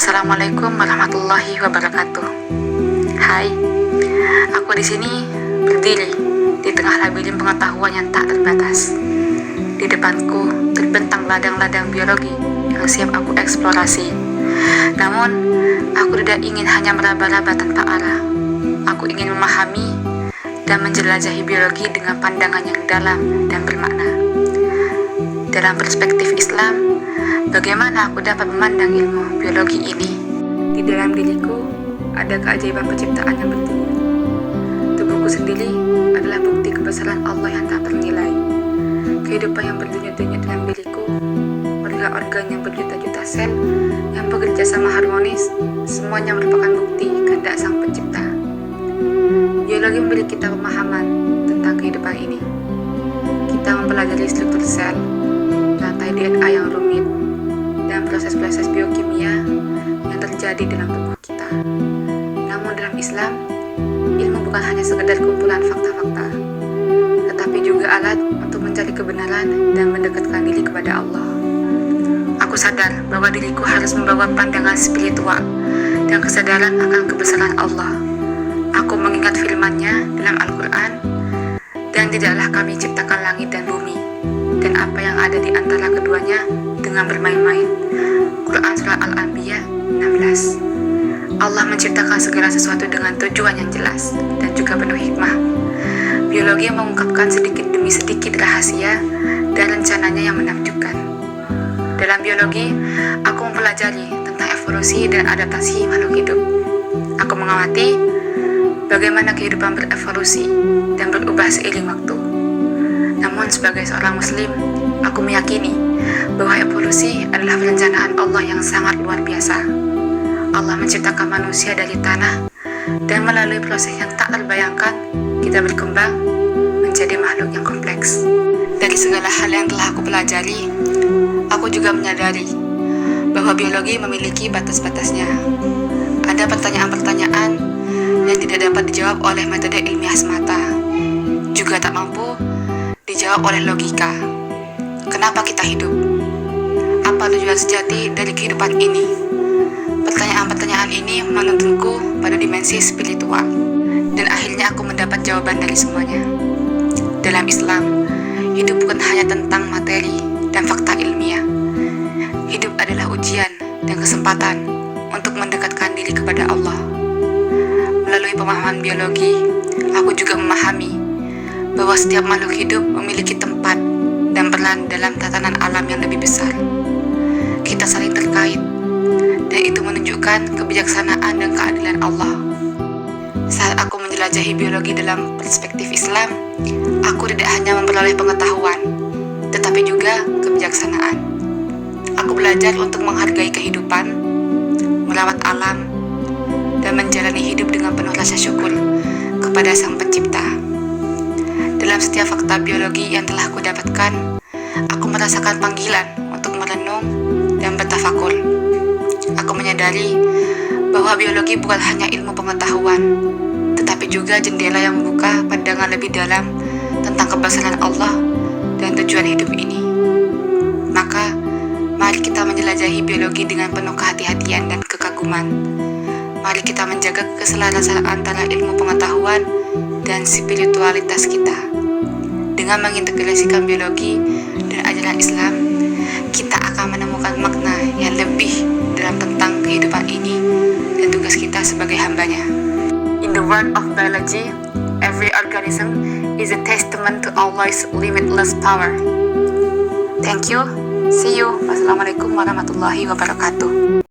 Assalamualaikum warahmatullahi wabarakatuh. Hai, aku di sini berdiri di tengah labirin pengetahuan yang tak terbatas. Di depanku terbentang ladang-ladang biologi yang siap aku eksplorasi. Namun, aku tidak ingin hanya meraba-raba tanpa arah. Aku ingin memahami dan menjelajahi biologi dengan pandangan yang dalam dan bermakna. Dalam perspektif Islam, bagaimana aku dapat memandang ilmu biologi ini? Di dalam diriku ada keajaiban penciptaan yang bertubuh. Tubuhku sendiri adalah bukti kebesaran Allah yang tak ternilai. Kehidupan yang berdenyut-denyut dalam diriku, organ-organ yang berjuta-juta sel yang bekerja sama harmonis, semuanya merupakan bukti kehendak Sang Pencipta. Biologi memberi kita pemahaman tentang kehidupan ini. Kita mempelajari struktur sel, rantai DNA yang rumit, dan proses-proses biokimia yang terjadi dalam tubuh kita. Namun dalam Islam, ilmu bukan hanya sekedar kumpulan fakta-fakta, tetapi juga alat untuk mencari kebenaran dan mendekatkan diri kepada Allah. Aku sadar bahwa diriku harus membawa pandangan spiritual dan kesadaran akan kebesaran Allah. Aku mengingat firman-Nya dalam Al-Quran, dan tidaklah kami ciptakan langit dan bumi, dan apa yang ada di antara keduanya dengan bermain-main. Quran Surah Al-Anbiya 16. Allah menciptakan segala sesuatu dengan tujuan yang jelas dan juga penuh hikmah. Biologi mengungkapkan sedikit demi sedikit rahasia dan rencananya yang menakjubkan. Dalam biologi, aku mempelajari tentang evolusi dan adaptasi makhluk hidup. Aku mengamati bagaimana kehidupan berevolusi dan berubah seiring waktu. Namun sebagai seorang muslim, aku meyakini bahwa evolusi adalah perencanaan Allah yang sangat luar biasa. Allah menciptakan manusia dari tanah, dan melalui proses yang tak terbayangkan, kita berkembang menjadi makhluk yang kompleks. Dari segala hal yang telah aku pelajari, aku juga menyadari bahwa biologi memiliki batas-batasnya. Ada pertanyaan-pertanyaan yang tidak dapat dijawab oleh metode ilmiah semata, juga tak mampu dijawab oleh logika. Kenapa kita hidup? Apa tujuan sejati dari kehidupan ini? Pertanyaan-pertanyaan ini menuntunku pada dimensi spiritual, dan akhirnya aku mendapat jawaban dari semuanya. Dalam Islam, hidup bukan hanya tentang materi dan fakta ilmiah. Hidup adalah ujian dan kesempatan untuk mendekatkan diri kepada Allah. Melalui pemahaman biologi, aku juga memahami bahwa setiap makhluk hidup memiliki tempat dan peran dalam tatanan alam yang lebih besar. Kita saling terkait, dan itu menunjukkan kebijaksanaan dan keadilan Allah. Saat aku menjelajahi biologi dalam perspektif Islam, aku tidak hanya memperoleh pengetahuan, tetapi juga kebijaksanaan. Aku belajar untuk menghargai kehidupan, merawat alam, dan menjalani hidup dengan penuh rasa syukur kepada Sang Pencipta. Dalam setiap fakta biologi yang telah aku dapatkan, aku merasakan panggilan untuk merenung dan bertafakur. Aku menyadari bahwa biologi bukan hanya ilmu pengetahuan, tetapi juga jendela yang membuka pandangan lebih dalam tentang kebesaran Allah dan tujuan hidup ini. Maka, mari kita menjelajahi biologi dengan penuh kehati-hatian dan kekaguman. Mari kita menjaga keselarasan antara ilmu pengetahuan dan spiritualitas kita. Dengan mengintegrasikan biologi dan ajaran Islam, kita akan menemukan makna yang lebih dalam tentang kehidupan ini dan tugas kita sebagai hambanya. In the world of biology, every organism is a testament to Allah's limitless power. Thank you. See you. Wassalamualaikum warahmatullahi wabarakatuh.